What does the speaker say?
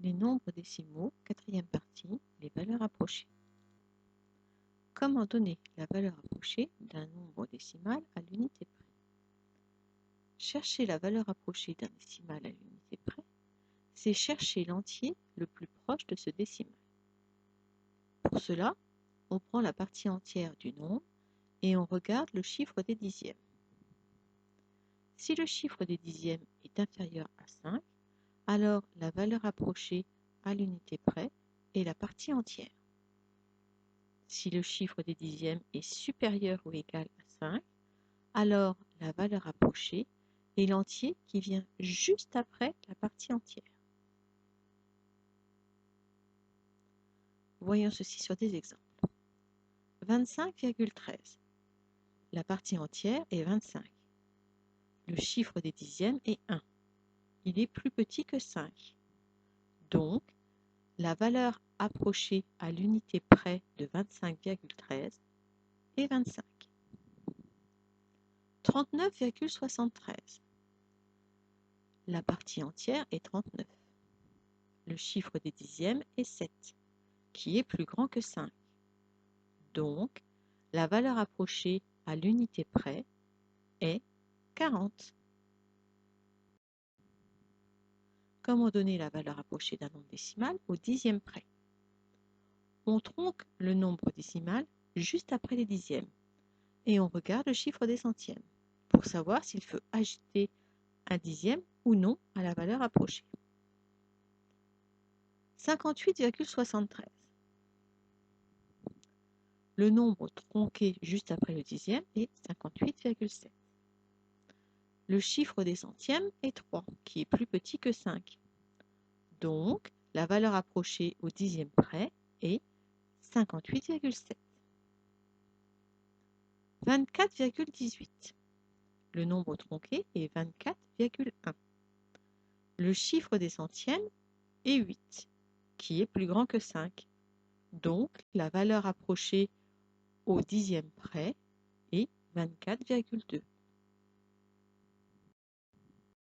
Les nombres décimaux, quatrième partie, les valeurs approchées. Comment donner la valeur approchée d'un nombre décimal à l'unité près? Chercher la valeur approchée d'un décimal à l'unité près, c'est chercher l'entier le plus proche de ce décimal. Pour cela, on prend la partie entière du nombre et on regarde le chiffre des dixièmes. Si le chiffre des dixièmes est inférieur à 5, alors la valeur approchée à l'unité près est la partie entière. Si le chiffre des dixièmes est supérieur ou égal à 5, alors la valeur approchée est l'entier qui vient juste après la partie entière. Voyons ceci sur des exemples. 25,13. La partie entière est 25. Le chiffre des dixièmes est 1. Il est plus petit que 5. Donc, la valeur approchée à l'unité près de 25,13 est 25. 39,73. La partie entière est 39. Le chiffre des dixièmes est 7, qui est plus grand que 5. Donc, la valeur approchée à l'unité près est 40. Comment donner la valeur approchée d'un nombre décimal au dixième près? On tronque le nombre décimal juste après les dixièmes et on regarde le chiffre des centièmes pour savoir s'il faut ajouter un dixième ou non à la valeur approchée. 58,73. Le nombre tronqué juste après le dixième est 58,7. Le chiffre des centièmes est 3, qui est plus petit que 5. Donc, la valeur approchée au dixième près est 58,7. 24,18. Le nombre tronqué est 24,1. Le chiffre des centièmes est 8, qui est plus grand que 5. Donc, la valeur approchée au dixième près est 24,2.